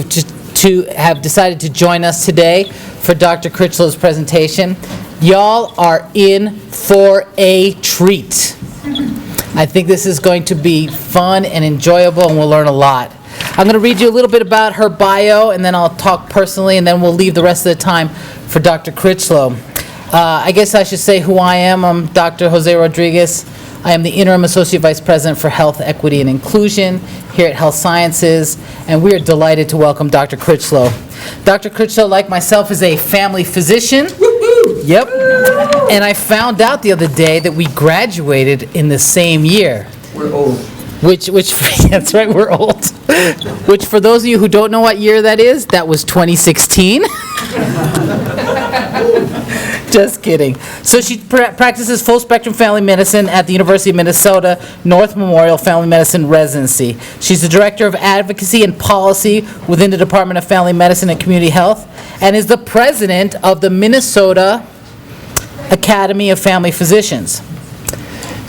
to have decided to join us today for Dr. Critchlow's presentation. Y'all are in for a treat. I think this is going to be fun and enjoyable, and we'll learn a lot. I'm going to read you a little bit about her bio, and then I'll talk personally, and then we'll leave the rest of the time for Dr. Crichlow. I guess I should say who I am. I'm Dr. Jose Rodriguez. I am the Interim Associate Vice President for Health, Equity, and Inclusion here at Health Sciences, and we are delighted to welcome Dr. Crichlow. Dr. Crichlow, like myself, is a family physician. Woo-hoo! Yep. And I found out the other day that we graduated in the same year. We're old. Which, that's right, we're old. Which, for those of you who don't know what year that is, that was 2016. Just kidding. So she practices full-spectrum family medicine at the University of Minnesota North Memorial Family Medicine Residency. She's the Director of Advocacy and Policy within the Department of Family Medicine and Community Health, and is the President of the Minnesota Academy of Family Physicians.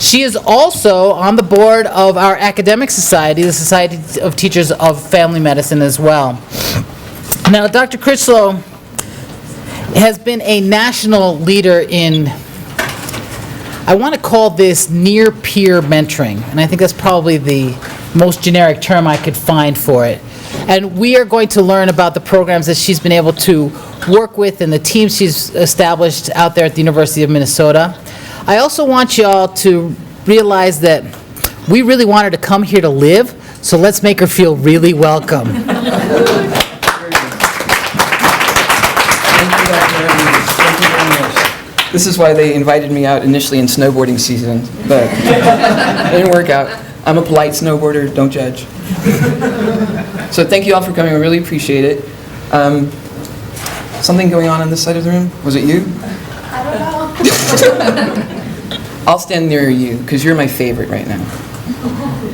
She is also on the board of our academic society, the Society of Teachers of Family Medicine as well. Now, Dr. Crichlow has been a national leader in, I want to call this near-peer mentoring, and I think that's probably the most generic term I could find for it. And we are going to learn about the programs that she's been able to work with and the teams she's established out there at the University of Minnesota. I also want you all to realize that we really want her to come here to live, so let's make her feel really welcome. This is why they invited me out initially in snowboarding season, but it didn't work out. I'm a polite snowboarder, don't judge. So thank you all for coming, I really appreciate it. Something going on this side of the room? Was it you? I don't know. I'll stand near you, because you're my favorite right now.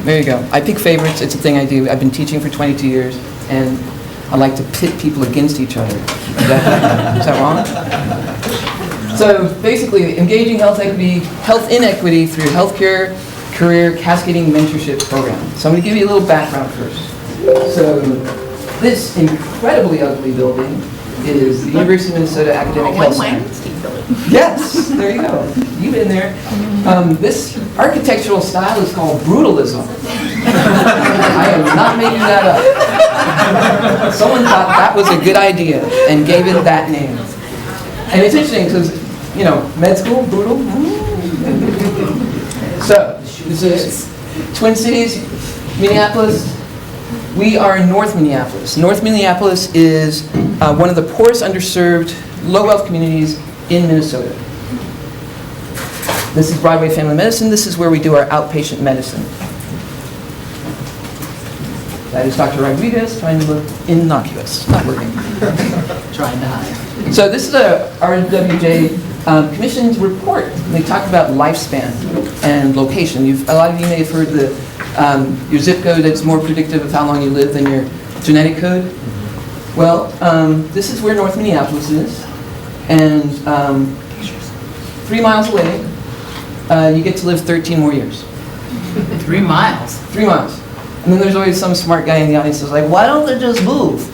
There you go. I pick favorites, it's a thing I do. I've been teaching for 22 years, and I like to pit people against each other. Is that wrong? So basically, engaging health inequity through healthcare career cascading mentorship program. So I'm going to give you a little background first. So this incredibly ugly building is the University of Minnesota Academic Health Center. Yes, there you go. You've been there. This architectural style is called brutalism. I am not making that up. Someone thought that was a good idea and gave it that name. And it's interesting because, you know, med school, brutal. So, this is Twin Cities, Minneapolis. We are in North Minneapolis. North Minneapolis is one of the poorest, underserved, low-wealth communities in Minnesota. This is Broadway Family Medicine. This is where we do our outpatient medicine. That is Dr. Rodriguez trying to look innocuous. Not working. Trying to hide. So this is a RWJ Commission's report. They talk about lifespan and location. A lot of you may have heard your zip code that's more predictive of how long you live than your genetic code. Well, this is where North Minneapolis is. And 3 miles away, you get to live 13 more years. 3 miles? 3 miles. And then there's always some smart guy in the audience who's like, why don't they just move?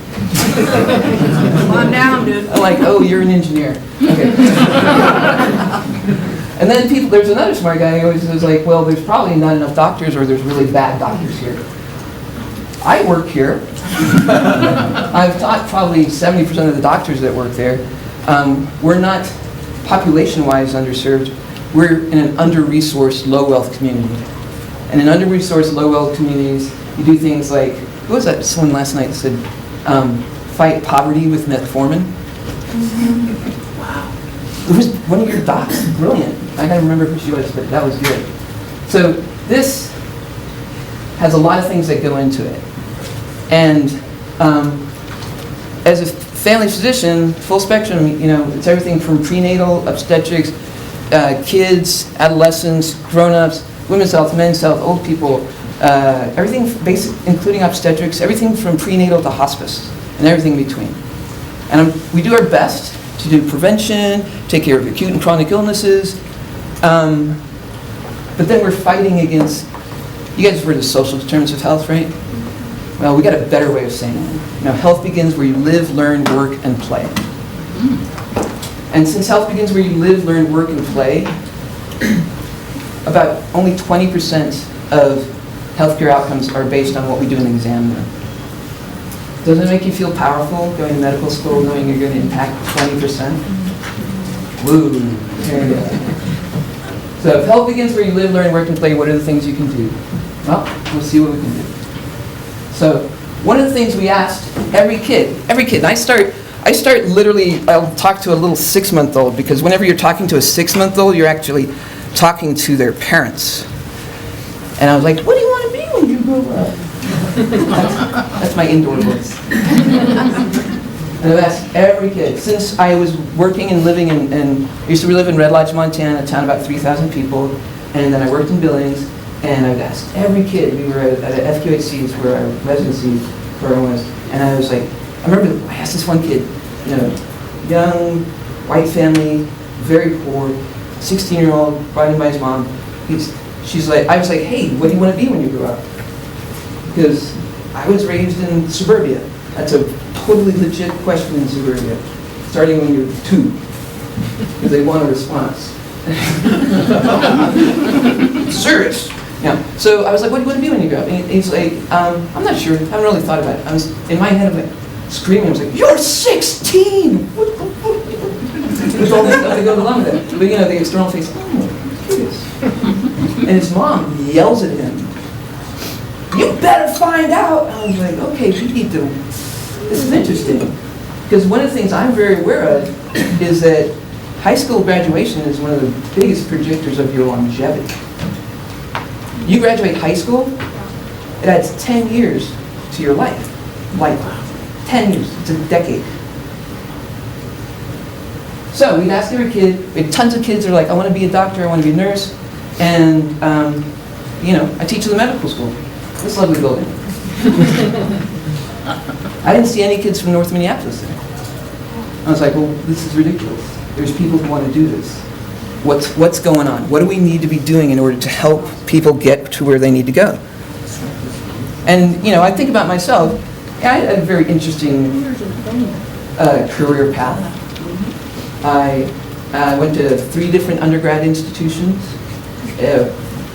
Come on down, dude. I'm like, oh, you're an engineer. Okay. And then there's another smart guy who always is like, well, there's probably not enough doctors or there's really bad doctors here. I work here. I've taught probably 70% of the doctors that work there. We're not population-wise underserved. We're in an under-resourced, low-wealth community. And in under-resourced, low-wealth communities, you do things like, who was that someone last night that said, fight poverty with metformin? Wow. It was one of your docs, brilliant. I gotta remember who she was, but that was good. So this has a lot of things that go into it. And as a family physician, full spectrum, you know, it's everything from prenatal, obstetrics, kids, adolescents, grown-ups, women's health, men's health, old people, everything basic, including obstetrics, everything from prenatal to hospice, and everything in between. And we do our best to do prevention, take care of acute and chronic illnesses, but then we're fighting against, you guys have heard of social determinants of health, right? Well, we got a better way of saying it. Health begins where you live, learn, work, and play. And since health begins where you live, learn, work, and play, about only 20% of healthcare outcomes are based on what we do in the exam room. Doesn't it make you feel powerful going to medical school knowing you're going to impact 20%? Woo, there you go. So if health begins where you live, learn, work, and play, what are the things you can do? Well, we'll see what we can do. So one of the things we asked every kid, and I start literally, I'll talk to a little 6-month-old, because whenever you're talking to a 6-month-old, you're actually talking to their parents. And I was like, what do you want to be when you grow up? That's my indoor voice. And I've asked every kid, since I was working and living I used to live in Red Lodge, Montana, a town about 3,000 people, and then I worked in Billings, and I've asked every kid, we were at FQHC, is where our residency program was, and I was like, I remember I asked this one kid, young, white family, very poor, 16-year-old, brought in by his mom. I was like, hey, what do you want to be when you grow up? Because I was raised in suburbia. That's a totally legit question in suburbia, starting when you're 2, because they want a response. Serious. Yeah. So I was like, what do you want to be when you grow up? And he's like, I'm not sure. I haven't really thought about it. I was in my head, I'm like screaming. I was like, you're 16. There's all this stuff that goes along with it. But the external face, oh, curious. And his mom yells at him, you better find out. I was like, okay, we need to. This is interesting, because one of the things I'm very aware of is that high school graduation is one of the biggest predictors of your longevity. You graduate high school, it adds 10 years to your life. Like 10 years, it's a decade. So we'd ask every kid, we had tons of kids that are like, I want to be a doctor, I want to be a nurse, and I teach in the medical school. This lovely building. I didn't see any kids from North Minneapolis there. I was like, well, this is ridiculous. There's people who want to do this. What's going on? What do we need to be doing in order to help people get to where they need to go? And, I think about myself. I had a very interesting career path. I went to 3 different undergrad institutions,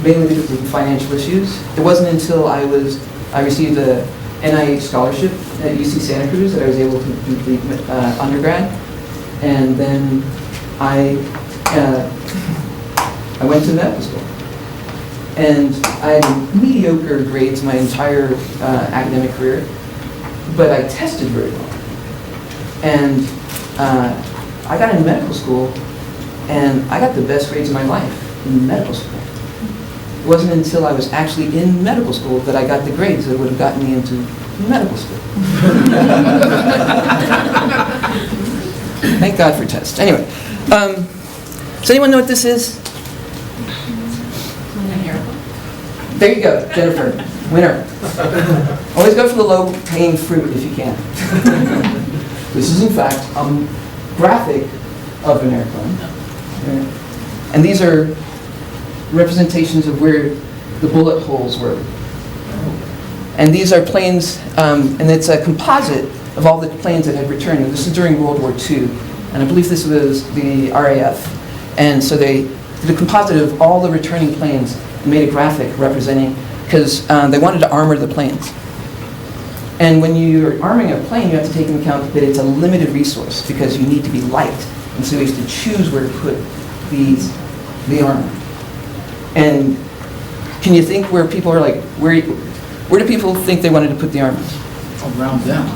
mainly because of financial issues. It wasn't until I received a NIH scholarship at UC Santa Cruz that I was able to complete undergrad. And then I went to medical school. And I had mediocre grades my entire academic career, but I tested very well. And I got into medical school, and I got the best grades of my life in medical school. It wasn't until I was actually in medical school that I got the grades that would have gotten me into medical school. Thank God for tests. Anyway, does anyone know what this is? There you go, Jennifer, winner. Always go for the low-hanging fruit if you can. This is, in fact, a graphic of an airplane. And these are representations of where the bullet holes were. And these are planes, and it's a composite of all the planes that had returned. And this is during World War II. And I believe this was the RAF. And so they did a composite of all the returning planes and made a graphic representing, because they wanted to armor the planes. And when you're arming a plane, you have to take into account that it's a limited resource, because you need to be light. And so you have to choose where to put the armor. And can you think where people are like, where do people think they wanted to put the armor? Around them.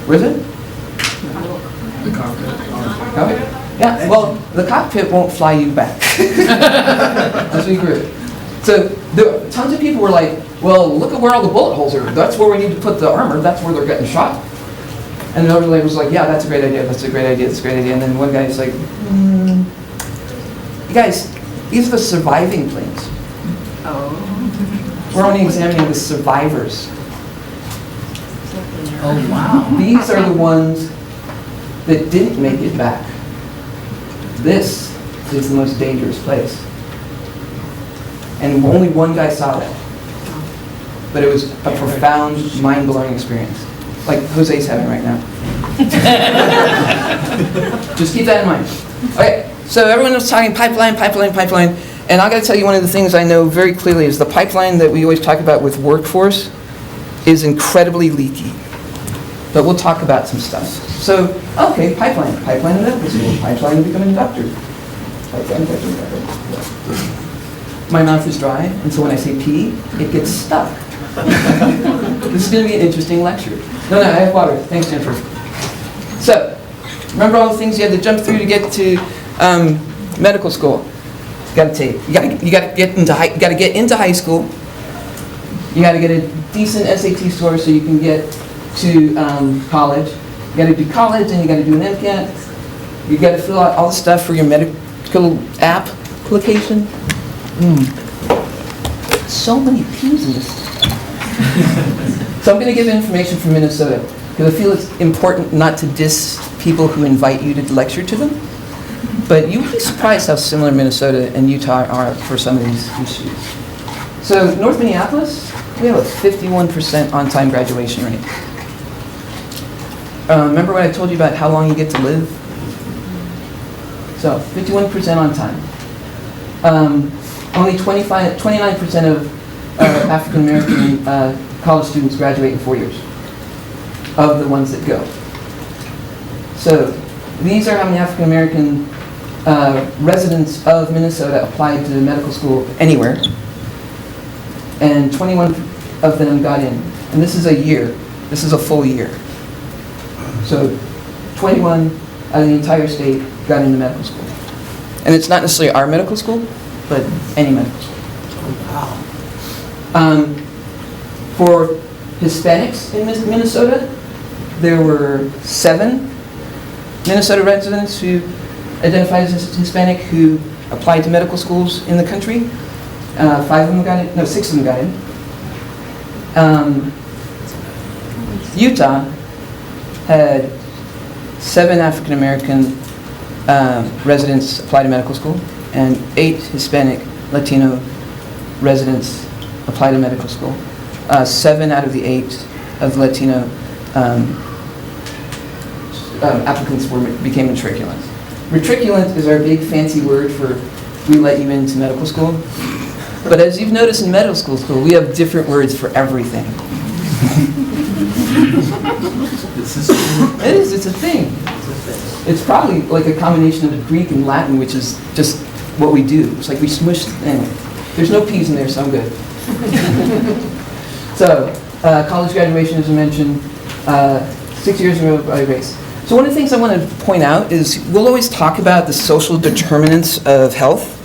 Where is it? The cockpit. Cockpit? Yeah, well, the cockpit won't fly you back. That's what you heard. So tons of people were like, well, look at where all the bullet holes are. That's where we need to put the armor. That's where they're getting shot. And the other lady was like, yeah, that's a great idea. That's a great idea. That's a great idea. And then one guy's like, you guys, these are the surviving planes. Oh. We're only examining the survivors. Oh, wow. These are the ones that didn't make it back. This is the most dangerous place. And only one guy saw that. but it was a profound, mind-blowing experience, like Jose's having right now. Just keep that in mind. Okay, so everyone was talking pipeline, and I got to tell you, one of the things I know very clearly is the pipeline that we always talk about with workforce is incredibly leaky. But we'll talk about some stuff. So, okay, pipeline in medical school, pipeline to becoming a doctor. Pipeline. My mouth is dry, and so when I say pee, it gets stuck. This is going to be an interesting lecture. No, I have water. Thanks, Jennifer. So, remember all the things you had to jump through to get to medical school. You got to get into high school. You got to get a decent SAT score so you can get to college. You got to do college, and you got to do an MCAT. You got to fill out all the stuff for your medical application. So many P's in this. So I'm going to give information from Minnesota because I feel it's important not to diss people who invite you to lecture to them. But you'd be surprised how similar Minnesota and Utah are for some of these issues. So North Minneapolis, we have a 51% on-time graduation rate. Remember what I told you about how long you get to live? So 51% on time. Only 29% of African American college students graduate in 4 years, of the ones that go. So these are how many African American residents of Minnesota applied to medical school anywhere, and 21 of them got in. And this is a year. This is a full year. So 21 out of the entire state got into medical school. And it's not necessarily our medical school, but any medical school. For Hispanics in Minnesota, there were 7 Minnesota residents who identified as Hispanic who applied to medical schools in the country. 5 of them got in, no, 6 of them got in. Utah had 7 African American residents apply to medical school, and 8 Hispanic Latino residents apply to medical school. 7 out of the 8 of Latino applicants became matriculants. Matriculant is our big fancy word for we let you into medical school. But as you've noticed in medical school, we have different words for everything. It is, it's a thing. It's probably like a combination of Greek and Latin, which is just what we do. It's like we smush, anyway. There's no P's in there, so I'm good. So, college graduation, as I mentioned, 6 years ago by race. So one of the things I want to point out is we'll always talk about the social determinants of health.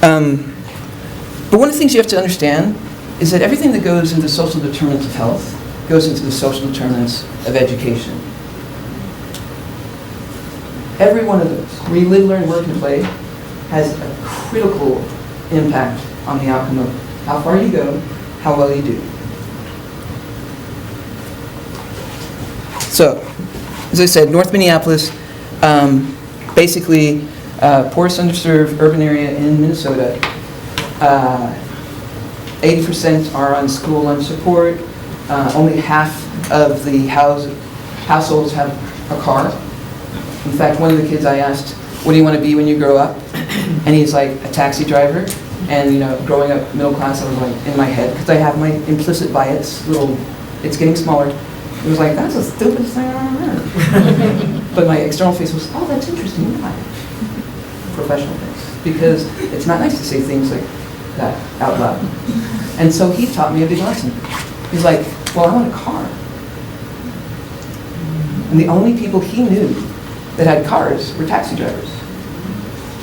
But one of the things you have to understand is that everything that goes into social determinants of health goes into the social determinants of education. Every one of those, where you live, learn, work, and play, has a critical impact on the outcome of how far you go, how well you do. So, as I said, North Minneapolis, basically poorest underserved urban area in Minnesota. 80% are on school lunch support. Only half of the households have a car. In fact, one of the kids I asked, what do you want to be when you grow up? And he's like, a taxi driver. And you know, growing up middle class, I was like, in my head, because I have my implicit bias, it's getting smaller. It was like, that's the stupidest thing I've ever heard. But my external face was, oh, that's interesting. Why? Professional face. Because it's not nice to say things like that out loud. And so he taught me a big lesson. He's like, well, I want a car. And the only people he knew that had cars were taxi drivers.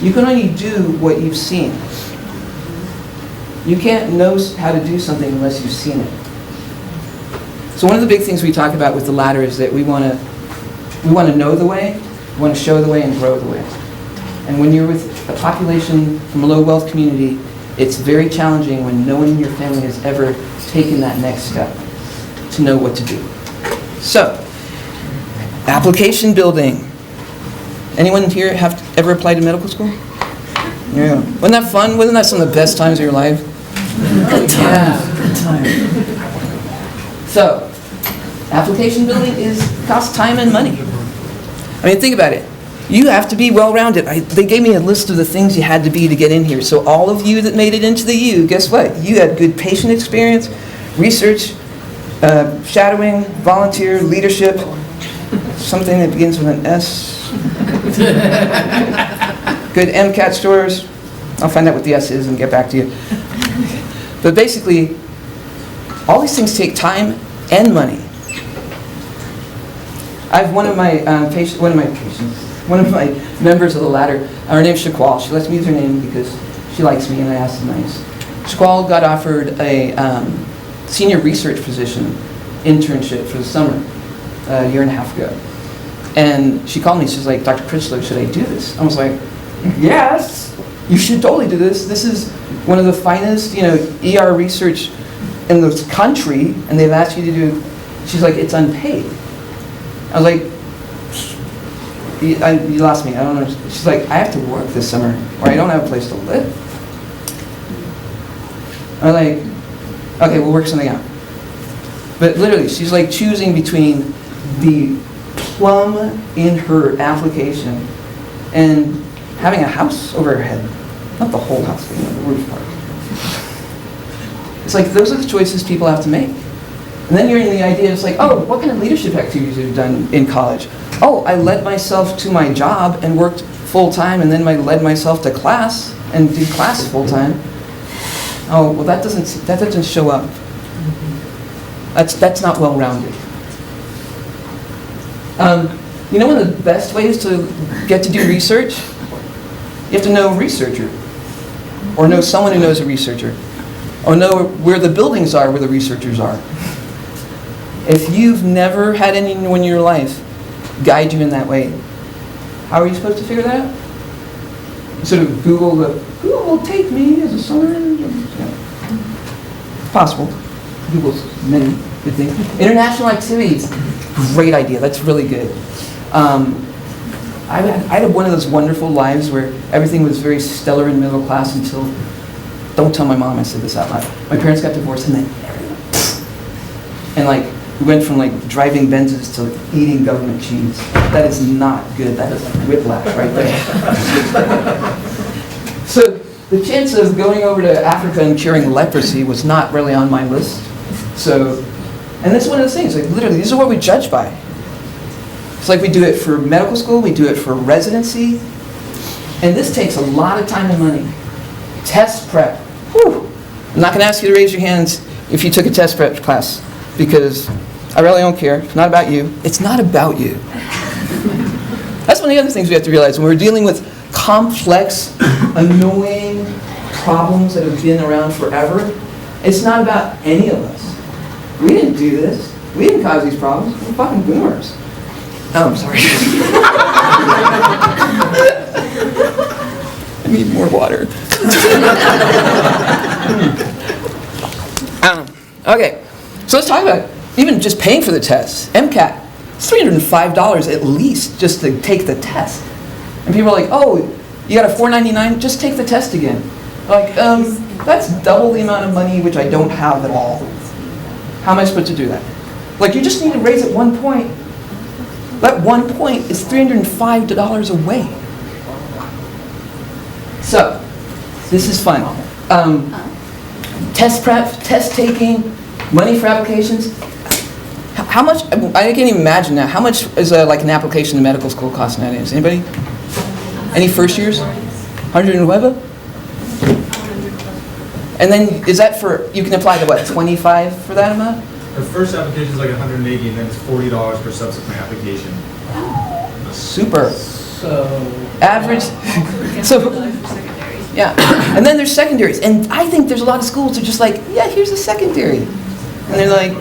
You can only do what you've seen. You can't know how to do something unless you've seen it. So one of the big things we talk about with the ladder is that we want to know the way, we want to show the way, and grow the way. And when you're with a population from a low wealth community, it's very challenging when no one in your family has ever taken that next step to know what to do. So, application building. Anyone here have ever applied to medical school? Yeah. Wasn't that fun? Wasn't that some of the best times of your life? Good time. Good time. So, application building costs time and money. I mean, think about it. You have to be well-rounded. They gave me a list of the things you had to be to get in here. So all of you that made it into the U, guess what? You had good patient experience, research, shadowing, volunteer, leadership, something that begins with an S. Good MCAT scores. I'll find out what the S is and get back to you. But basically, all these things take time and money. I have one of my members of the ladder. Her name's Crichlow. She lets me use her name because she likes me and I asked her nice. Crichlow got offered a senior research position internship for the summer a year and a half ago. And she called me. She's like, Dr. Crichlow, should I do this? I was like, yes, you should totally do this. This is one of the finest, ER research in this country, and they've asked you to do. She's like, it's unpaid. I was like, you lost me. I don't know. She's like, I have to work this summer, or I don't have a place to live. I'm like, okay, we'll work something out. But literally, she's like choosing between the plum in her application and having a house over her head. Not the whole house, but the roof part. It's like, those are the choices people have to make. And then you're in the idea, it's like, oh, what kind of leadership activities have you done in college? Oh, I led myself to my job and worked full-time, and then I led myself to class and did class full-time. Oh, well, that doesn't show up. That's not well-rounded. One of the best ways to get to do research? You have to know a researcher, or know someone who knows a researcher, or know where the buildings are where the researchers are. If you've never had anyone in your life guide you in that way, how are you supposed to figure that out? You sort of Google will take me as a summer. Possible. Google's many good things. International activities, great idea. That's really good. I had one of those wonderful lives where everything was very stellar and middle class until, don't tell my mom I said this out loud. My parents got divorced and then everything. And we went from driving Benzes to eating government cheese. That is not good. That is whiplash right there. So the chance of going over to Africa and curing leprosy was not really on my list. So, and that's one of the things, literally, these are what we judge by. It's like we do it for medical school, we do it for residency, and this takes a lot of time and money. Test prep. Whew. I'm not going to ask you to raise your hands if you took a test prep class, because I really don't care. It's not about you. It's not about you. That's one of the other things we have to realize when we're dealing with complex, annoying problems that have been around forever. It's not about any of us. We didn't do this. We didn't cause these problems. We're fucking boomers. Oh, I'm sorry. I need more water. Okay, so let's talk about even just paying for the test. MCAT, it's $305 at least just to take the test. And people are like, oh, you got a $499? Just take the test again. That's double the amount of money, which I don't have at all. How am I supposed to do that? You just need to raise it 1 point. That 1 point is $305 away. So, this is fun. Test prep, test taking, money for applications. How much, I can't even imagine now, how much is an application to medical school cost nowadays? Anybody? Any first years? 100 and whatever? And then, is that for, you can apply to what, 25 for that amount? The first application is $180, and then it's $40 per subsequent application. Super. So Average. So, yeah. And then there's secondaries. And I think there's a lot of schools that are just like, yeah, here's a secondary. And they're like,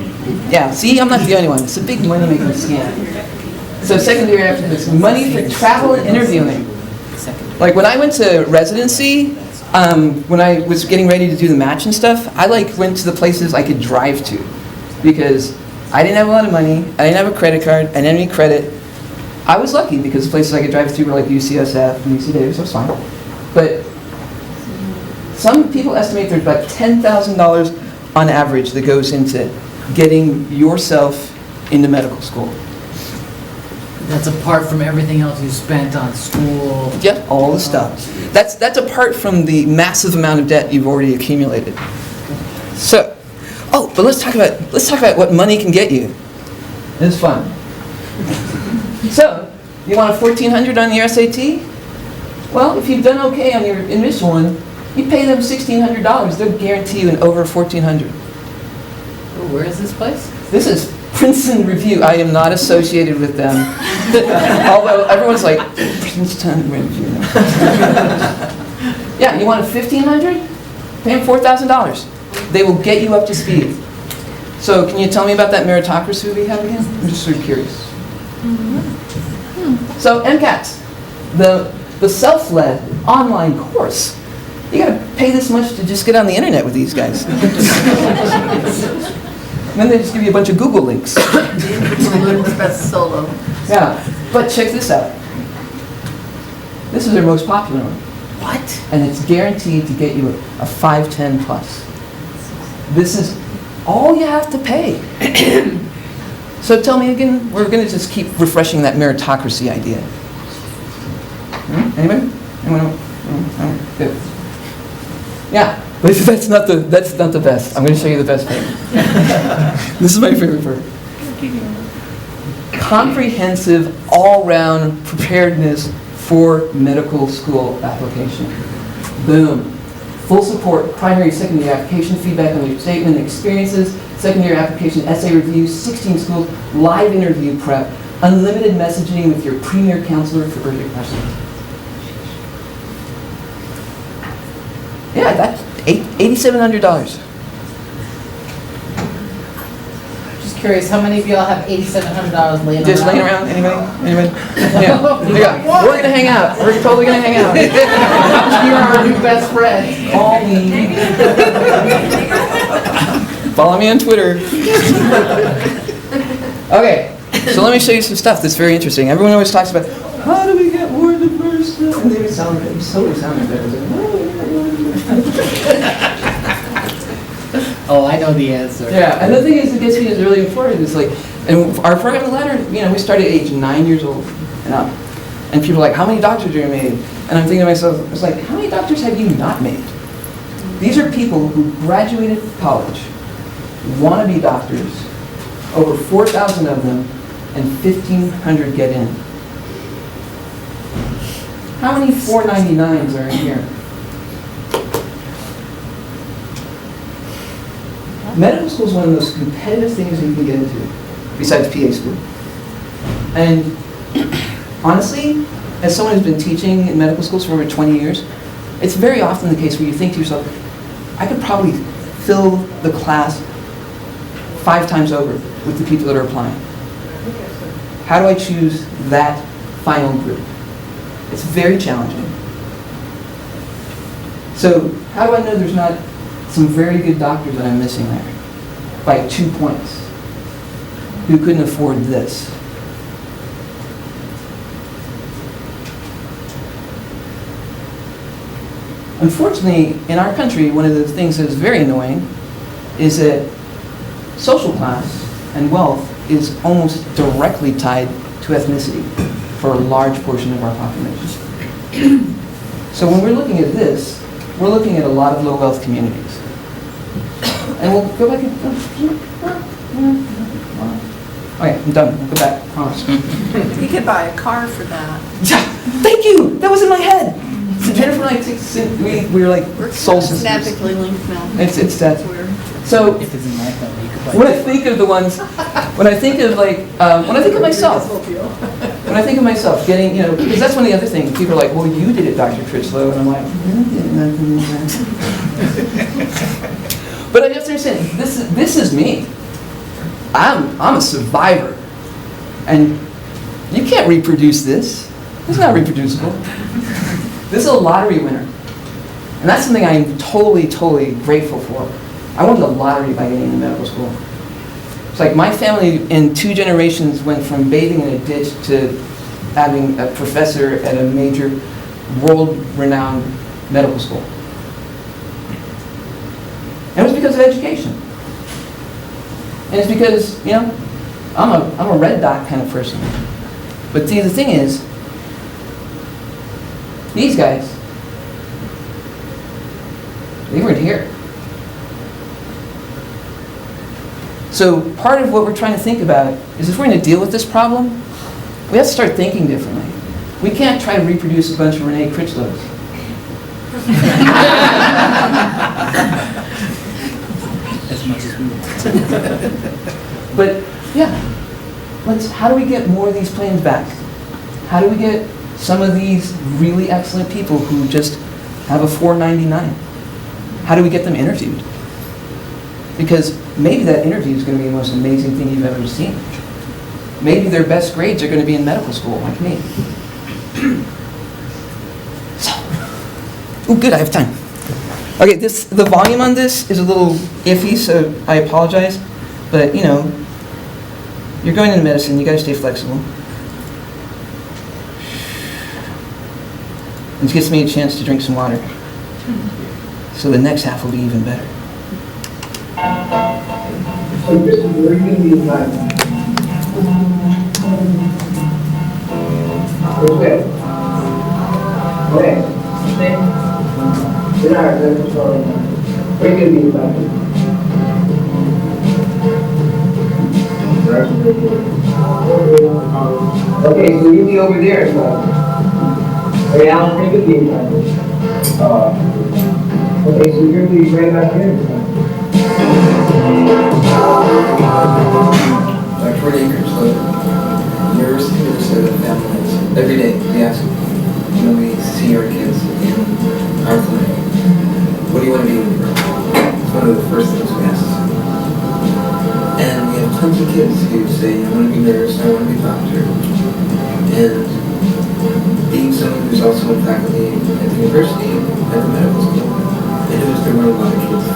yeah, see, I'm not the only one. It's a big money-making scam. So secondary after this, money for travel and interviewing. When I went to residency, when I was getting ready to do the match and stuff, I went to the places I could drive to because I didn't have a lot of money, I didn't have a credit card, I didn't have any credit. I was lucky because the places I could drive to were UCSF and UC Davis, so it was fine. But some people estimate there's about $10,000 on average that goes into getting yourself into medical school. That's apart from everything else you spent on school. Yep, all the stuff. That's apart from the massive amount of debt you've already accumulated. So, but let's talk about what money can get you. It's fun. So, you want a 1400 on your SAT? Well, if you've done okay on your initial one, you pay them $1,600. They'll guarantee you an over 1400. Where is this place? This is Princeton Review. I am not associated with them. Although everyone's like, Princeton Review. Yeah, you want a 1500? Pay them $4,000. They will get you up to speed. So can you tell me about that meritocracy we have again? I'm just sort of curious. So MCATs, the self-led online course. You got to pay this much to just get on the internet with these guys. And then they just give you a bunch of Google links. Best solo. Yeah, but check this out. This is their most popular one. What? And it's guaranteed to get you a 510 plus. This is all you have to pay. So tell me again, we're going to just keep refreshing that meritocracy idea. Anybody? Anyone? Good. Yeah, but that's not the best. I'm going to show you the best thing. This is my favorite part. Comprehensive, all-round preparedness for medical school application. Boom. Full support, primary, secondary application, feedback on your statement, experiences, secondary application, essay review, 16 schools, live interview prep, unlimited messaging with your premier counselor for urgent questions. Yeah, that's $8,700. Just curious, how many of y'all have $8,700 laying around? Just laying around, anybody? Yeah. We're gonna hang out. We're totally gonna hang out. You're our new best friend. Call me. Follow me on Twitter. Okay, so let me show you some stuff that's very interesting. Everyone always talks about, how do we get more diverse? And they sound good. Totally sound good. Oh, I know the answer. Yeah, and the thing is, that gets me is really important. Is like, and our program ladder, we started at age 9 years old and up. And people are like, how many doctors are you made? And I'm thinking to myself, it's like, how many doctors have you not made? These are people who graduated college, want to be doctors, over 4,000 of them, and 1,500 get in. How many 499s are in here? Medical school is one of the most competitive things that you can get into, besides PA school. And honestly, as someone who's been teaching in medical schools for over 20 years, it's very often the case where you think to yourself, I could probably fill the class 5 times over with the people that are applying. How do I choose that final group? It's very challenging. So how do I know there's not some very good doctors that I'm missing there by 2 points who couldn't afford this? Unfortunately, in our country, one of the things that is very annoying is that social class and wealth is almost directly tied to ethnicity for a large portion of our population. So when we're looking at this, we're looking at a lot of low-wealth communities. And we'll go back and... Okay, I'm done. We'll go back. Promise. You could buy a car for that. Yeah, thank you! That was in my head! So Jennifer and I, we were like soul sisters. Synaptically linked now. It's that. That's weird. So If it's in my family, you could buy when I think of the ones, when I think of myself, when I think of myself getting, because that's one of the other things. People are like, well, you did it, Dr. Crichlow. And I'm like, but I have to understand, this is me. I'm a survivor. And you can't reproduce this. It's not reproducible. This is a lottery winner. And that's something I'm totally, totally grateful for. I won the lottery by getting into medical school. It's like my family in 2 generations went from bathing in a ditch to having a professor at a major world-renowned medical school. And it was because of education. And it's because, I'm a red dot kind of person. But see, the thing is, these guys, they weren't here. So part of what we're trying to think about is if we're going to deal with this problem, we have to start thinking differently. We can't try to reproduce a bunch of Renee Crichlows. As much as we want. But yeah, how do we get more of these planes back? How do we get some of these really excellent people who just have a 499? How do we get them interviewed? Because maybe that interview is going to be the most amazing thing you've ever seen. Maybe their best grades are going to be in medical school, like me. Oh, good, I have time. Okay, the volume on this is a little iffy, so I apologize. But, you're going into medicine, you got to stay flexible. This gives me a chance to drink some water. So the next half will be even better. So this is where you're going to be invited. What's that? Where? Where are you going to be invited? Okay, so you'll be over there as well. Okay, Alan, where you going to be invited? Okay, so you're going to be right back here. Dr. Renee Crichlow, University of Minnesota families. Every day we ask, when we see our kids in our clinic, what do you want to be when you grow up? It's one of the first things we ask. And we have tons of kids who say, I want to be nurse, I want to be doctor. And being someone who's also in faculty at the university, at the medical school, I noticed there were a lot of kids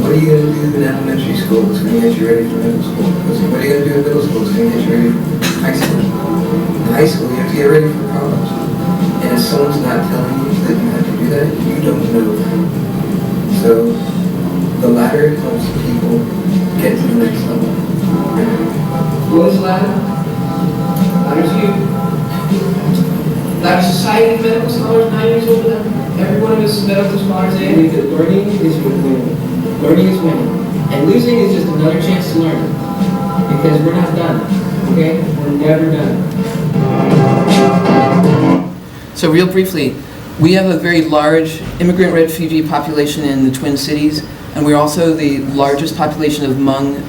what are you going to do in elementary school? It's going to get you ready for middle school. What are you going to do in middle school? It's going to get you ready for high school. In high school, you have to get ready for college. And if someone's not telling you that you have to do that, you don't know. So the ladder helps people get to the next level. What is ladder? Ladder's you. Ladder Society of Medical Scholars, 9 years old now. Every one of us is medical scholars, and we think learning is winning. Learning is winning. And losing is just another chance to learn. Because we're not done. Okay? We're never done. So real briefly, we have a very large immigrant refugee population in the Twin Cities, and we're also the largest population of Hmong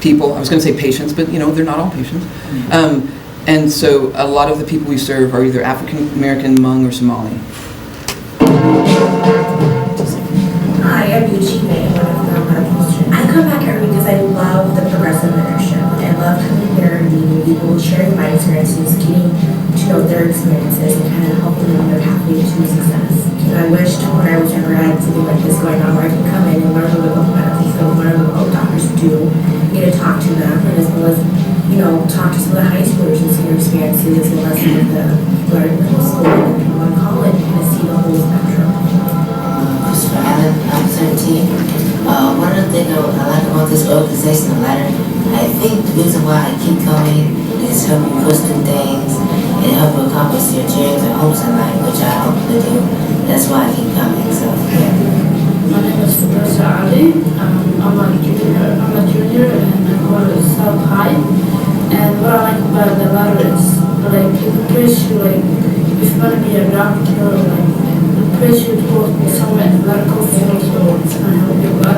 people. I was going to say patients, but they're not all patients. And so a lot of the people we serve are either African American, Hmong, or Somali. Hi, I'm Yuchi May, one of the medical students. I come back here because I love the progressive mentorship. I love coming here and meeting people, sharing my experiences, getting to know their experiences, and kind of helping them on their pathway to success. And I wished when I was younger I had something like this going on where I could come in and learn a little bit about medical field, learn a little bit what doctors do, get to talk to them, and as well as talk to some of the high schoolers and see their experiences, as well as some of the people that are in middle school and people in college, and kind of see the whole spectrum. Christopher Allen, I'm 17. One of the things I like about this organization, the ladder, I think the reason why I keep coming is help you push through things and help you accomplish your dreams and hopes in life, which I hope to do. That's why I keep coming. So yeah. My name is Professor Ali. I'm a junior and I go to South High. And what I like about the ladder is it push you if you want to be a doctor, it push you towards somewhere in the medical field, so it's going to help you a lot.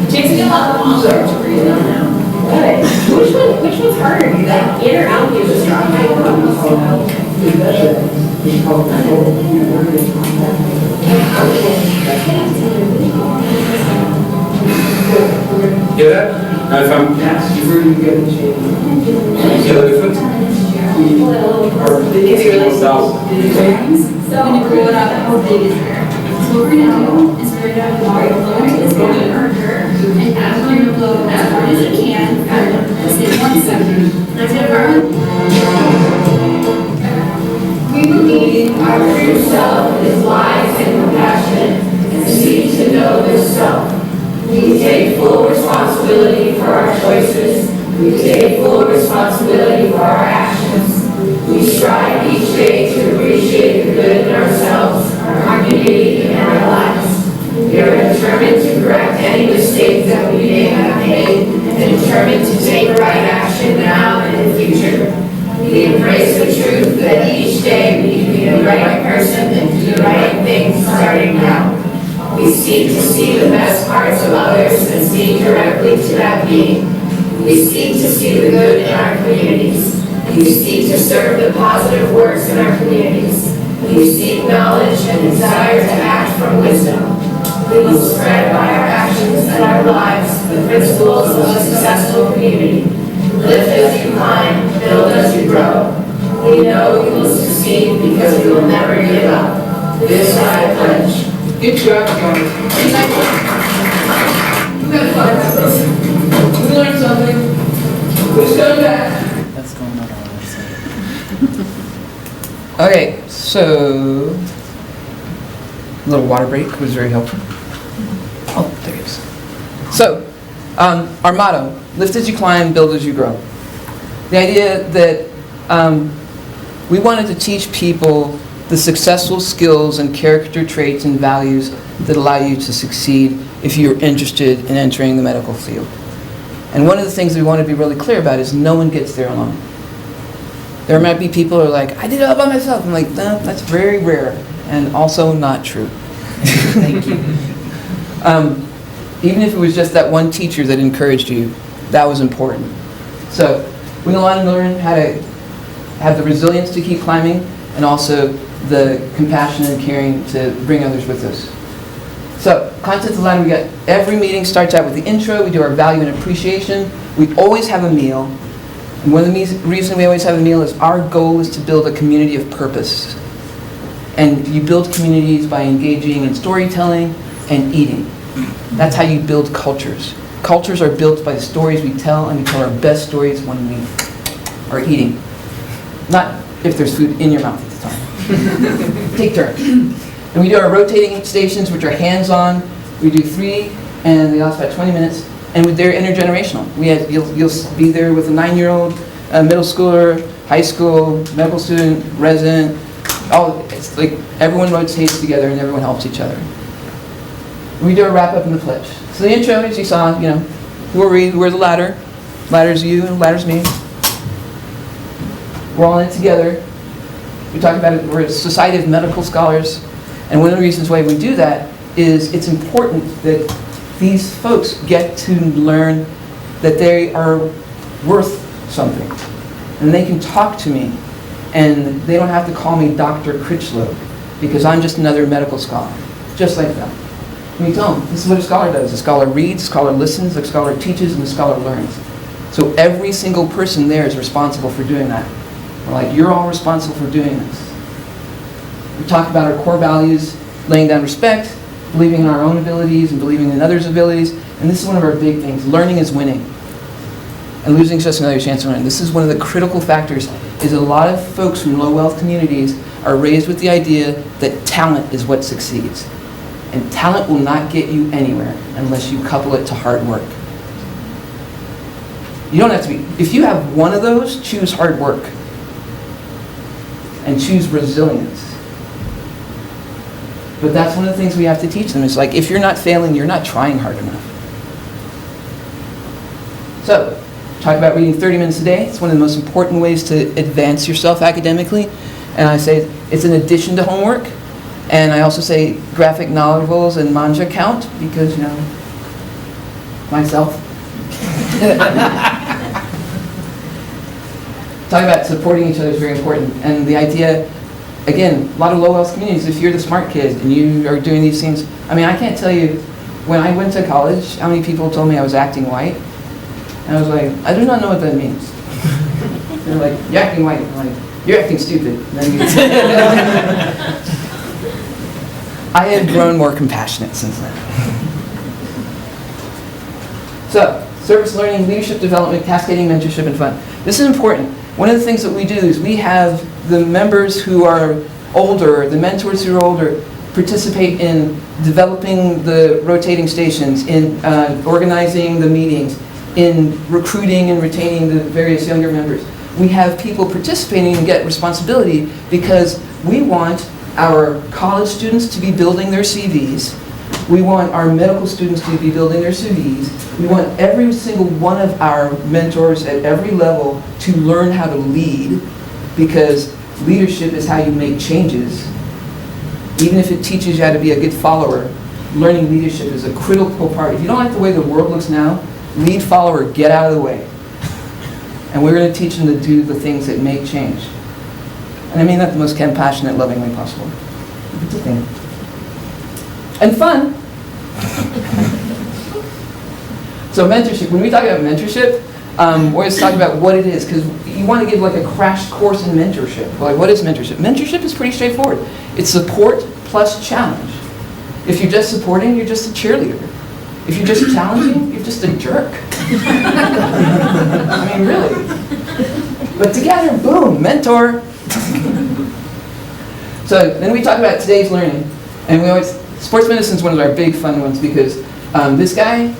Takes a lot longer to read them now. Which one's harder? In or out here? Hear that? Now if I'm, Yes, you really get a change. you hear the difference? So I'm gonna grow it up. How big is it? So what we're gonna do is we're gonna blow into this marker, and as we're gonna blow as hard as you can for, let's say, 1 second. Let's get around. We believe our true self is wise and compassionate and seeks to know this self. We take full responsibility for our choices. We take full responsibility for our actions. We strive each day to appreciate the good in ourselves, our community, and our lives. We are determined to correct any mistakes that we may have made and determined to take right action now and in the future. We embrace the truth that each day we can be the right person and do the right things starting now. We seek to see the best parts of others and speak directly to that being. We seek to see the good in our communities. We seek to serve the positive works in our communities. We seek knowledge and desire to act from wisdom. We will spread by our actions and our lives the principles of a successful community. Lift as you climb, build as you grow. We know we will succeed because we will never give up. This I pledge. Good job, guys. We got fun. We learned something. Who's going back? That's going on our website. Okay, so a little water break was very helpful. Oh, there it is. So, our motto, lift as you climb, build as you grow. The idea that we wanted to teach people the successful skills and character traits and values that allow you to succeed if you're interested in entering the medical field. And one of the things we want to be really clear about is no one gets there alone. There might be people who are like, I did it all by myself. I'm like, no, that's very rare and also not true. Thank you. Even if it was just that one teacher that encouraged you, that was important. So we want to learn how to have the resilience to keep climbing and also the compassion and caring to bring others with us. So, content of the ladder, we got every meeting starts out with the intro, we do our value and appreciation, we always have a meal. And one of the reasons we always have a meal is our goal is to build a community of purpose. And you build communities by engaging in storytelling and eating. That's how you build cultures. Cultures are built by the stories we tell, and we tell our best stories when we are eating. Not if there's food in your mouth at the time. Take turns. And we do our rotating stations, which are hands-on. We do 3, and they last about 20 minutes. And they're intergenerational. You'll be there with a 9-year-old, a middle schooler, high school, medical student, resident. It's like everyone rotates together and everyone helps each other. We do a wrap-up in the pledge. So the intro, as you saw, who are we? Who are the ladder? Ladder's you, and ladder's me. We're all in it together. We talk about it. We're a society of medical scholars. And one of the reasons why we do that is it's important that these folks get to learn that they are worth something. And they can talk to me. And they don't have to call me Dr. Crichlow because I'm just another medical scholar. Just like that. And we tell them, this is what a scholar does. A scholar reads, a scholar listens, a scholar teaches, and a scholar learns. So every single person there is responsible for doing that. We're like, you're all responsible for doing this. We talk about our core values, laying down respect, believing in our own abilities and believing in others' abilities. And this is one of our big things. Learning is winning. And losing is just another chance to learn. This is one of the critical factors, is a lot of folks from low-wealth communities are raised with the idea that talent is what succeeds. And talent will not get you anywhere unless you couple it to hard work. You don't have to be. If you have one of those, choose hard work. And choose resilience. But that's one of the things we have to teach them. It's like, if you're not failing, you're not trying hard enough. So, talk about reading 30 minutes a day. It's one of the most important ways to advance yourself academically. And I say it's an addition to homework. And I also say graphic novels and manga count because, myself. Talking about supporting each other is very important. And the idea, again, a lot of low-wealth communities, if you're the smart kid and you are doing these things, I can't tell you, when I went to college, how many people told me I was acting white? And I was like, I do not know what that means. they're like, you're acting white. I'm like, you're acting stupid. And then you I have grown more compassionate since then. So, service learning, leadership development, cascading, mentorship, and fun. This is important. One of the things that we do is we have the members who are older, the mentors who are older, participate in developing the rotating stations, in organizing the meetings, in recruiting and retaining the various younger members. We have people participating and get responsibility because we want our college students to be building their CVs. We want our medical students to be building their CVs. We want every single one of our mentors at every level to learn how to lead, because leadership is how you make changes. Even if it teaches you how to be a good follower, learning leadership is a critical part. If you don't like the way the world looks now, lead, follower, get out of the way. And we're going to teach them to do the things that make change. And I mean that the most compassionate, loving way possible. It's a thing. And fun. So mentorship, when we talk about mentorship, we're always talking about what it is, because you want to give like a crash course in mentorship. Like, what is mentorship? Mentorship is pretty straightforward. It's support plus challenge. If you're just supporting, you're just a cheerleader. If you're just challenging, you're just a jerk. I mean, really. But together, boom, mentor. So then we talk about today's learning, and we always, sports medicine is one of our big fun ones, because this guy,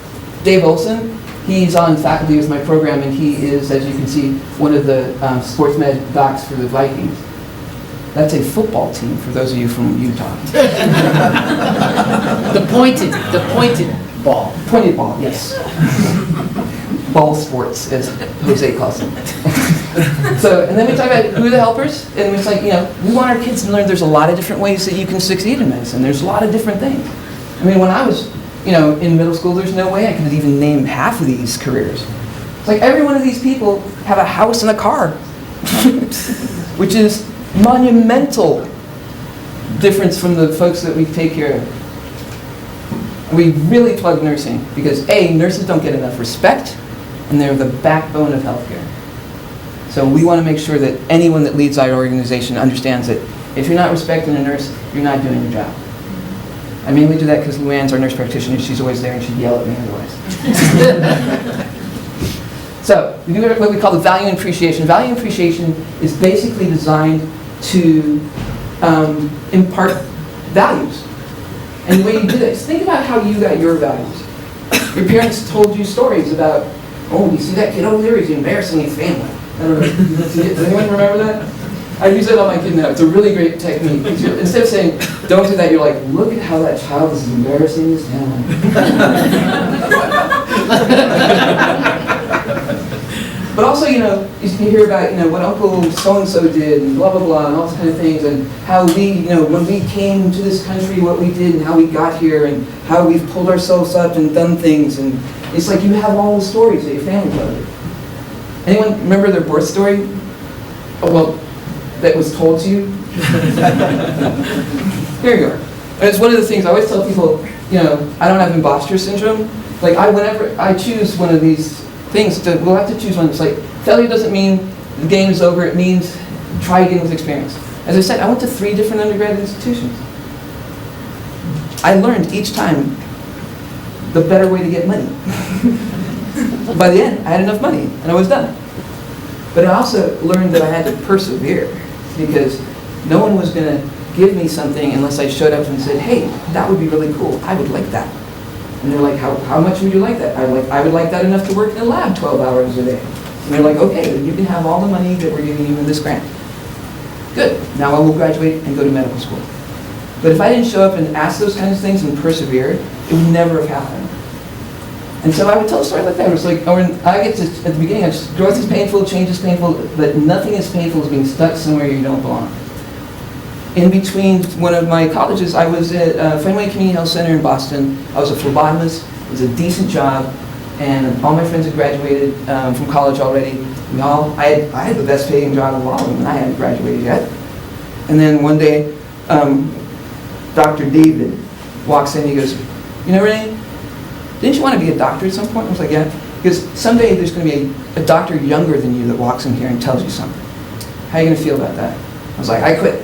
Dave Olson, he's on faculty with my program, and he is, as you can see, one of the sports med docs for the Vikings. That's a football team, for those of you from Utah. The pointed ball. Pointed ball, yes. Ball sports, as Jose calls them. So, and then we talk about who are the helpers, and it's like, you know, we want our kids to learn there's a lot of different ways that you can succeed in medicine. There's a lot of different things. I mean, when I was, you know, in middle school, there's no way I could even name half of these careers. It's like every one of these people have a house and a car, which is monumental difference from the folks that we take care of. We really plug nursing because A, nurses don't get enough respect, and they're the backbone of healthcare. So we want to make sure that anyone that leads our organization understands that if you're not respecting a nurse, you're not doing your job. I mainly do that because Luann's our nurse practitioner. She's always there and she'd yell at me otherwise. So we do what we call the value and appreciation. Value and appreciation is basically designed to impart values. And the way you do this, think about how you got your values. Your parents told you stories about, oh, you see that kid over there? He's embarrassing his family. I don't know. Does anyone remember that? I use that on my kid now. It's a really great technique. Instead of saying, don't do that, you're like, look at how that child is embarrassing his family. But also, you know, you hear about, you know, what Uncle so-and-so did and blah, blah, blah, and all those kind of things, and how we, you know, when we came to this country, what we did and how we got here and how we've pulled ourselves up and done things. And it's like you have all the stories that your family told you. Anyone remember their birth story? Oh, well, that was told to you? Here you are. And it's one of the things I always tell people, you know, I don't have imposter syndrome. Like, whenever I choose one of these things, we'll have to choose one. It's like, failure doesn't mean the game is over. It means try again with experience. As I said, I went to 3 different undergraduate institutions. I learned each time the better way to get money. By the end, I had enough money, and I was done. But I also learned that I had to persevere, because no one was going to give me something unless I showed up and said, hey, that would be really cool. I would like that. And they're like, how much would you like that? I would like that enough to work in a lab 12 hours a day. And they're like, okay, then you can have all the money that we're giving you in this grant. Good. Now I will graduate and go to medical school. But if I didn't show up and ask those kinds of things and persevere, it would never have happened. And so I would tell a story like that. It was like, I get to, at the beginning, growth is painful, change is painful, but nothing is painful as being stuck somewhere you don't belong. In between one of my colleges, I was at Fenway Community Health Center in Boston. I was a phlebotomist. It was a decent job, and all my friends had graduated from college already. I had the best paying job of all of them, and I hadn't graduated yet. And then one day, Dr. David walks in. He goes, you know, Renee, didn't you want to be a doctor at some point? I was like, yeah. He Because someday there's going to be a doctor younger than you that walks in here and tells you something. How are you going to feel about that? I was like, I quit.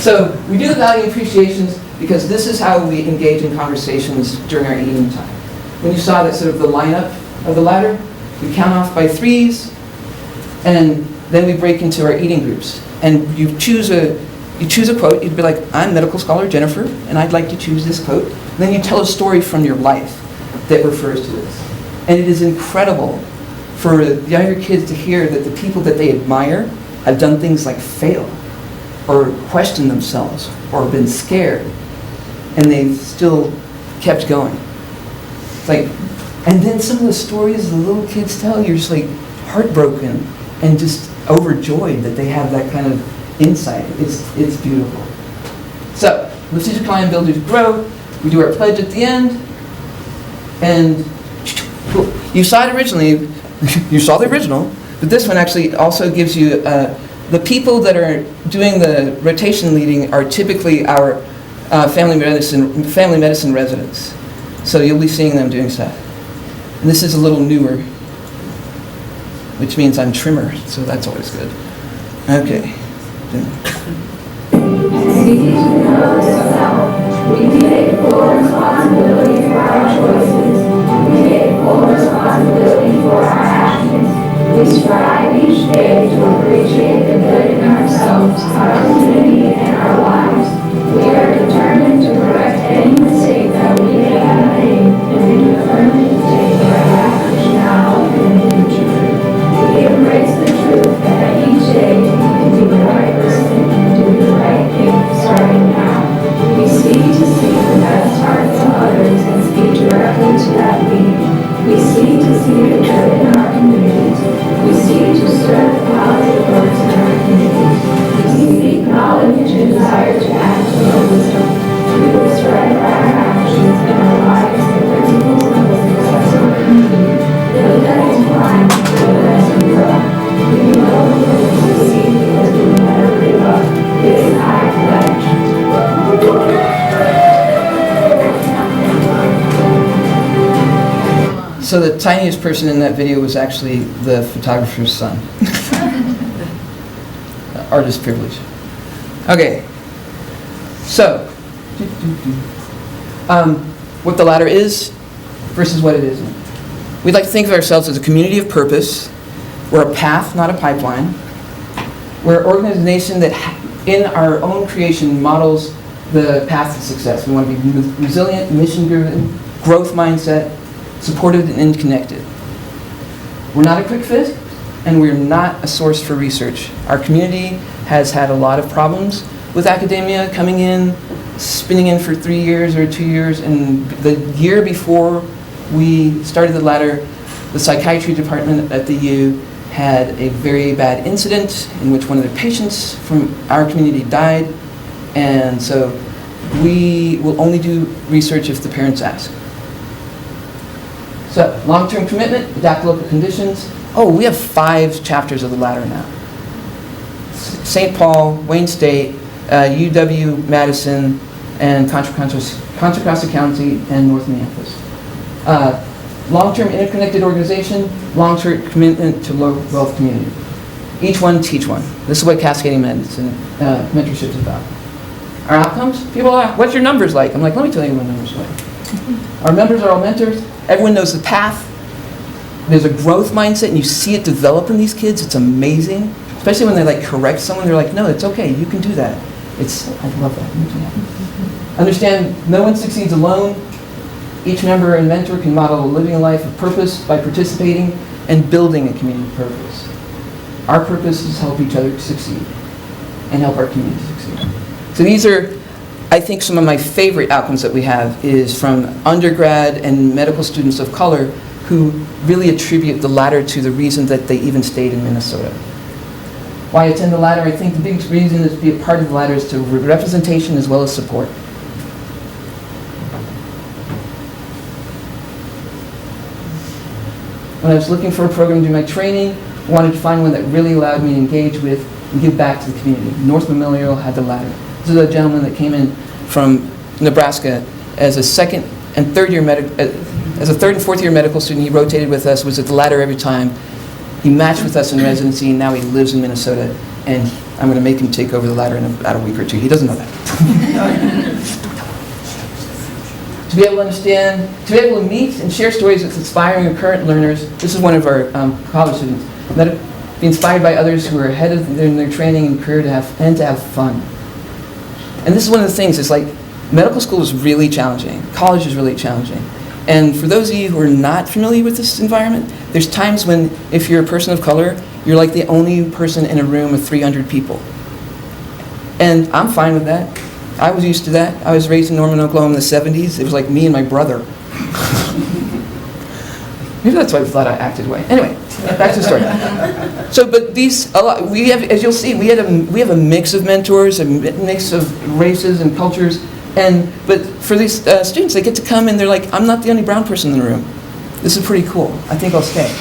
So we do the value appreciations because this is how we engage in conversations during our eating time. When you saw that sort of the lineup of the ladder, we count off by threes, and then we break into our eating groups. And you choose a quote. You'd be like, I'm medical scholar Jennifer, and I'd like to choose this quote. And then you tell a story from your life that refers to this. And it is incredible for the younger kids to hear that the people that they admire have done things like fail, or questioned themselves, or been scared, and they've still kept going. It's like, and then some of the stories the little kids tell, you're just like heartbroken and just overjoyed that they have that kind of insight. It's beautiful. So, let's teach, client, builders grow. We do our pledge at the end, and you saw it originally. You saw the original, but this one actually also gives you the people that are doing the rotation leading are typically our family medicine residents. So you'll be seeing them doing stuff. And this is a little newer, which means I'm trimmer, so that's always good. Okay. We take full responsibility for our choices. We take full responsibility for our actions. We strive each day to appreciate the good in ourselves, our community, and our lives. We are determined to correct any mistake that we may have made, and we determined to take correct action now and in the future. We embrace the truth that each day we can be the right person and do the right thing starting now. We seek to see the best hearts of others and speak directly to that need. We seek to see the good in our communities. We seek to serve positive works in our communities. We seek knowledge and desire to act with wisdom. We will spread by our actions and our lives the principles of a successful community. Build that incline, build that grow. We know we will succeed because we will never give up. This is our pledge. So the tiniest person in that video was actually the photographer's son. Artist privilege. Okay. So, what the ladder is versus what it isn't. We'd like to think of ourselves as a community of purpose. We're a path, not a pipeline. We're an organization that, in our own creation, models the path to success. We want to be resilient, mission-driven, growth mindset, supported and connected. We're not a quick fix, and we're not a source for research. Our community has had a lot of problems with academia coming in, spinning in for 3 years or 2 years, and the year before we started the ladder, the psychiatry department at the U had a very bad incident in which one of their patients from our community died, and so we will only do research if the parents ask. So, long-term commitment, adapt to local conditions. Oh, we have 5 chapters of the ladder now. St. Paul, Wayne State, UW-Madison, and Contra Costa County, and North Minneapolis. Long-term interconnected organization, long-term commitment to low wealth community. Each one, teach one. This is what cascading medicine mentorship is about. Our outcomes? People ask, what's your numbers like? I'm like, let me tell you what my numbers are like. Our members are all mentors. Everyone knows the path. There's a growth mindset, and you see it develop in these kids. It's amazing. Especially when they like correct someone, they're like, no, it's okay, you can do that. I love that. Understand, no one succeeds alone. Each member and mentor can model living a life of purpose by participating and building a community purpose. Our purpose is to help each other succeed and help our community succeed. So these are, I think, some of my favorite outcomes that we have is from undergrad and medical students of color who really attribute the ladder to the reason that they even stayed in Minnesota. Why attend the ladder? I think the biggest reason is to be a part of the ladder is to representation as well as support. When I was looking for a program to do my training, I wanted to find one that really allowed me to engage with and give back to the community. North Memorial had the ladder. This is a gentleman that came in from Nebraska as a second and third year As a third and fourth year medical student, he rotated with us, was at the ladder every time. He matched with us in residency, and now he lives in Minnesota, and I'm going to make him take over the ladder in about a week or two. He doesn't know that. To be able to understand, to be able to meet and share stories with aspiring or current learners, this is one of our college students, be inspired by others who are ahead of in their training and career to have fun. And this is one of the things, it's like medical school is really challenging, college is really challenging. And for those of you who are not familiar with this environment, there's times when, if you're a person of color, you're like the only person in a room with 300 people. And I'm fine with that. I was used to that. I was raised in Norman, Oklahoma in the 70s. It was like me and my brother. Maybe that's why I thought I acted away. Anyway, back to the story. So, but we have, as you'll see, we have a mix of mentors, a mix of races and cultures. But for these students, they get to come and they're like, I'm not the only brown person in the room. This is pretty cool. I think I'll stay.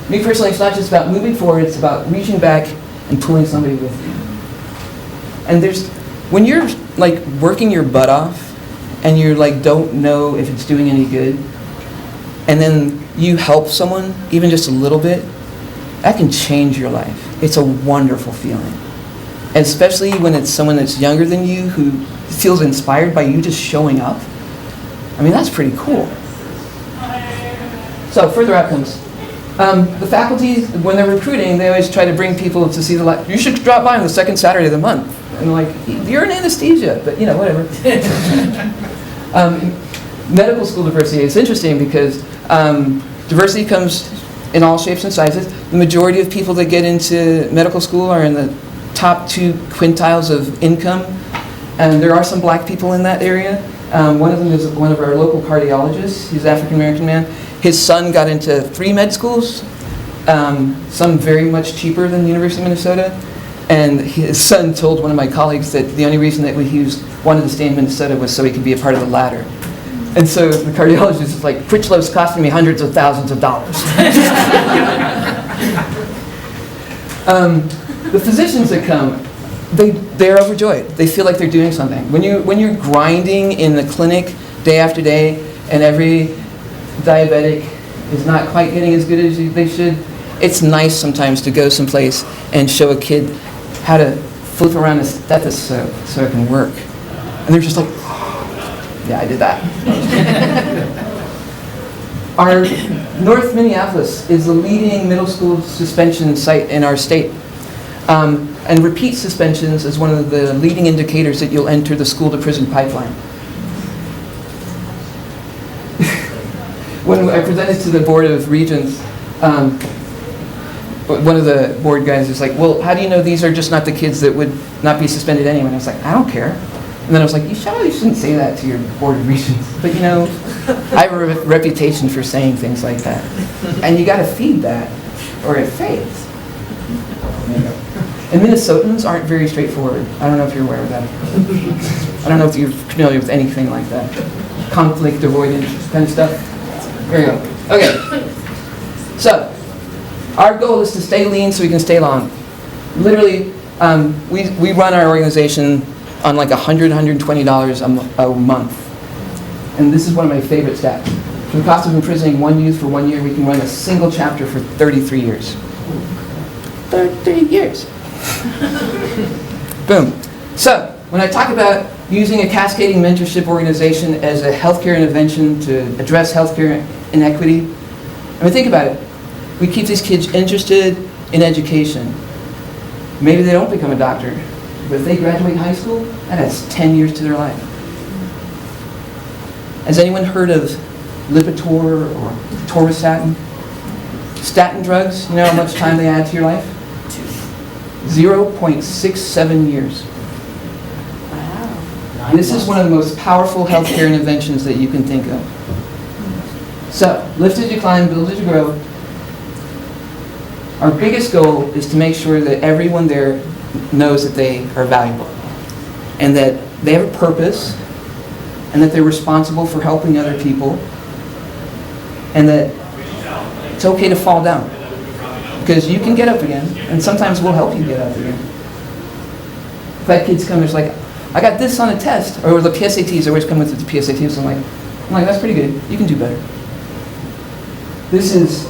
Me personally, it's not just about moving forward, it's about reaching back and pulling somebody with you. And when you're like working your butt off and you're like, don't know if it's doing any good, and then you help someone, even just a little bit, that can change your life. It's a wonderful feeling. And especially when it's someone that's younger than you who feels inspired by you just showing up. I mean, that's pretty cool. So, further outcomes. The faculty, when they're recruiting, they always try to bring people to see the light. You should drop by on the second Saturday of the month. And like, you're in anesthesia, but whatever. Medical school diversity, it's interesting because diversity comes in all shapes and sizes. The majority of people that get into medical school are in the top 2 quintiles of income, and there are some black people in that area. One of them is one of our local cardiologists. He's an African-American man. His son got into 3 med schools, some very much cheaper than the University of Minnesota, and his son told one of my colleagues that the only reason that he wanted to stay in Minnesota was so he could be a part of the ladder. And so the cardiologist is like, Crichlow costing me hundreds of thousands of dollars. The physicians that come, they're overjoyed. They feel like they're doing something. When you're grinding in the clinic day after day, and every diabetic is not quite getting as good as they should, it's nice sometimes to go someplace and show a kid how to flip around a stethoscope so it can work. And they're just like, yeah, I did that. Our North Minneapolis is the leading middle school suspension site in our state. And repeat suspensions is one of the leading indicators that you'll enter the school-to-prison pipeline. When I presented to the Board of Regents, one of the board guys was like, well, how do you know these are just not the kids that would not be suspended anyway? And I was like, I don't care. And then I was like, you shouldn't say that to your Board of Regents. But I have a reputation for saying things like that. And you got to feed that, or it fades. And Minnesotans aren't very straightforward. I don't know if you're aware of that. I don't know if you're familiar with anything like that. Conflict avoidance kind of stuff. There you go. Okay. So, our goal is to stay lean so we can stay long. Literally, we run our organization on like $100, $120 a month. And this is one of my favorite stats. For the cost of imprisoning one youth for 1 year, we can run a single chapter for 33 years. 30 years. Boom. So, when I talk about using a cascading mentorship organization as a healthcare intervention to address healthcare inequity, I mean, think about it. We keep these kids interested in education. Maybe they don't become a doctor, but if they graduate high school, that adds 10 years to their life. Has anyone heard of Lipitor or Torvastatin? Statin drugs, you know how much time they add to your life? 0.67 years. Wow. This is one of the most powerful healthcare interventions that you can think of. So, lift as you climb, build as you grow. Our biggest goal is to make sure that everyone there knows that they are valuable and that they have a purpose and that they're responsible for helping other people and that it's okay to fall down because you can get up again and sometimes we'll help you get up again. I've had kids come, it's like, I got this on a test, or the PSATs always come with the PSATs, I'm like, I'm like, that's pretty good. You can do better. This is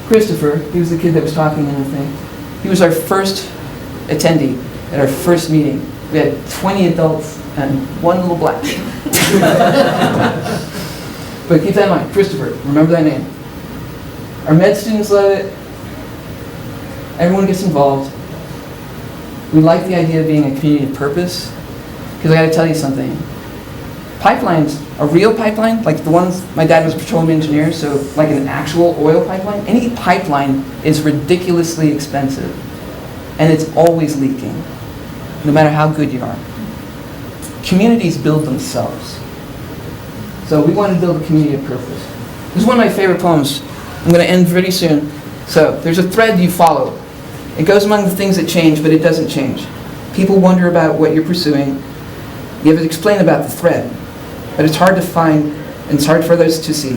Christopher. He was the kid that was talking in the thing. He was our first attendee at our first meeting. We had 20 adults and one little black kid. But keep that in mind, Christopher, remember that name. Our med students love it. Everyone gets involved. We like the idea of being a community of purpose, because I got to tell you something. Pipelines, a real pipeline, like the ones, my dad was a petroleum engineer, so like an actual oil pipeline, any pipeline is ridiculously expensive. And it's always leaking, no matter how good you are. Communities build themselves. So we want to build a community of purpose. This is one of my favorite poems. I'm going to end pretty soon. So there's a thread you follow. It goes among the things that change, but it doesn't change. People wonder about what you're pursuing. You have to explain about the thread, but it's hard to find, and it's hard for others to see.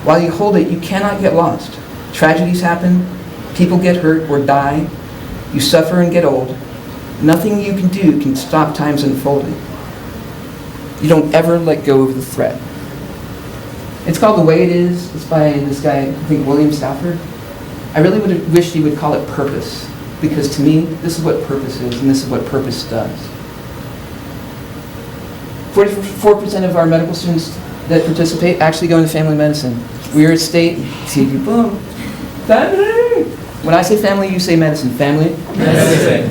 While you hold it, you cannot get lost. Tragedies happen, people get hurt or die, you suffer and get old. Nothing you can do can stop time's unfolding. You don't ever let go of the thread. It's called The Way It Is. It's by this guy, I think William Stafford. I really would wish he would call it purpose, because to me, this is what purpose is, and this is what purpose does. 44% of our medical students that participate actually go into family medicine. We are a state, see, boom, family. When I say family, you say medicine. Family? Medicine.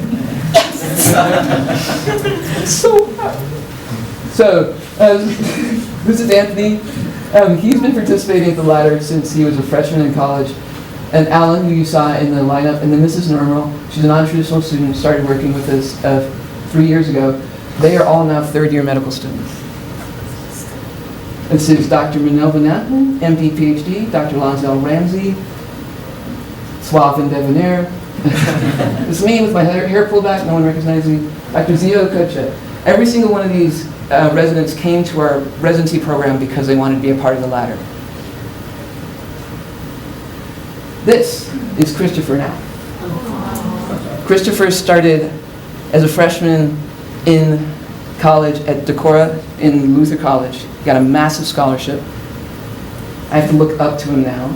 So, this is Anthony. He's been participating at the ladder since he was a freshman in college. And Alan, who you saw in the lineup, and then Mrs. Normal, she's a non-traditional student, started working with us 3 years ago. They are all now third-year medical students. This is Dr. Minerva Nathan, MD, PhD, Dr. Lonzel Ramsey, suave and debonair. This is me with my hair pulled back, no one recognizes me. Dr. Zio Kocha. Every single one of these residents came to our residency program because they wanted to be a part of the ladder. This is Christopher now. Christopher started as a freshman in college at Decorah in Luther College. He got a massive scholarship. I have to look up to him now.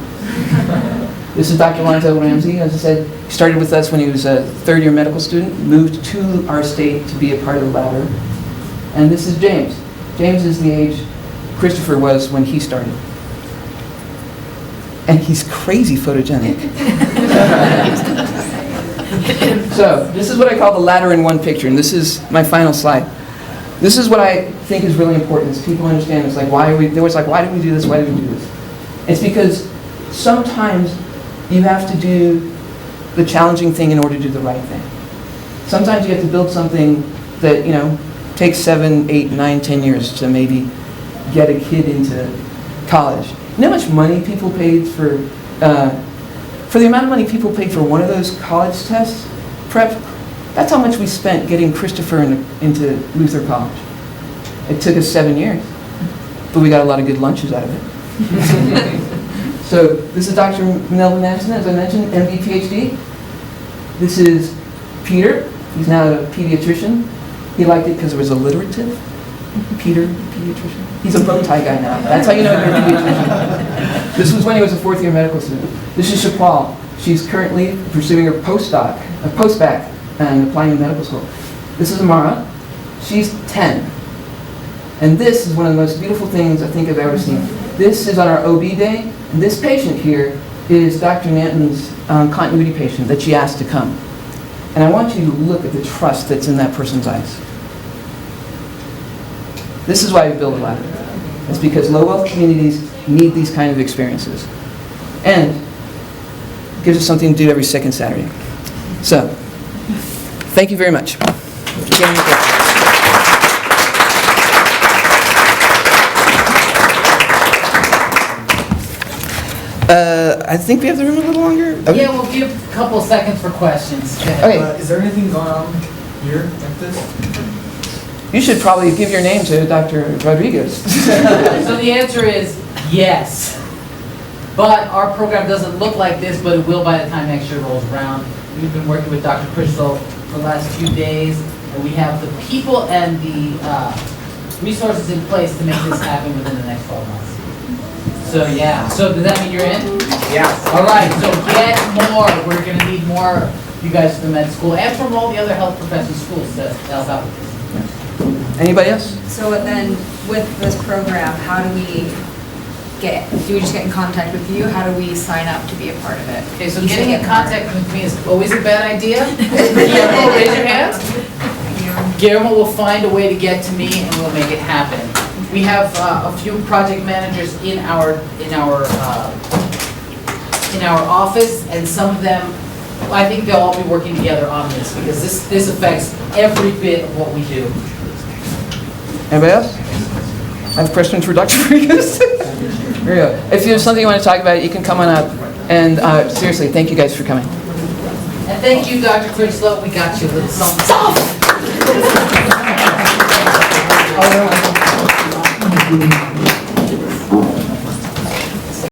This is Dr. Lonzel Ramsey. As I said, he started with us when he was a third-year medical student, moved to our state to be a part of the ladder. And this is James. James is the age Christopher was when he started. And he's crazy photogenic. So, this is what I call the ladder in one picture, and this is my final slide. This is what I think is really important, is people understand, it's like, why do we do this, why do we do this? It's because sometimes you have to do the challenging thing in order to do the right thing. Sometimes you have to build something that, takes 7, 8, 9, 10 years to maybe get a kid into college. You know how much money people paid for the amount of money people paid for one of those college tests, prep? That's how much we spent getting Christopher into Luther College. It took us 7 years, but we got a lot of good lunches out of it. So this is Dr. Melvin Nansen, as I mentioned, MD, PhD. This is Peter. He's now a pediatrician. He liked it because it was alliterative. Peter, pediatrician. He's a bow tie guy now. That's how you know you're a pediatrician. This was when he was a fourth-year medical student. This is Chapal. She's currently pursuing her postbac, and applying to medical school. This is Amara. She's 10. And this is one of the most beautiful things I think I've ever seen. This is on our OB day, and this patient here is Dr. Nanton's continuity patient that she asked to come. And I want you to look at the trust that's in that person's eyes. This is why we build a ladder. It's because low-wealth communities need these kind of experiences. And it gives us something to do every second Saturday. So, thank you very much. I think we have the room a little longer. Okay. Yeah, we'll give a couple seconds for questions. Okay. Is there anything going on here like this? You should probably give your name to Dr. Rodriguez. So the answer is yes. But our program doesn't look like this, but it will by the time next year rolls around. We've been working with Dr. Crichlow for the last few days, and we have the people and the resources in place to make this happen within the next 12 months. So, yeah. So does that mean you're in? Yeah. All right, so get more. We're going to need more of you guys from the med school and from all the other health profession schools to help out with this. Anybody else? So then, with this program, how do we just get in contact with you? How do we sign up to be a part of it? Okay, so getting in contact with me is always a bad idea. Guillermo, raise your hand. Guillermo will find a way to get to me and we'll make it happen. We have a few project managers in our office, and some of them, I think they'll all be working together on this because this affects every bit of what we do. Anybody else? I have a question introductory. Here we go. If you have something you want to talk about, you can come on up. And seriously, thank you guys for coming. And thank you, Dr. Crichlow. We got you a little something.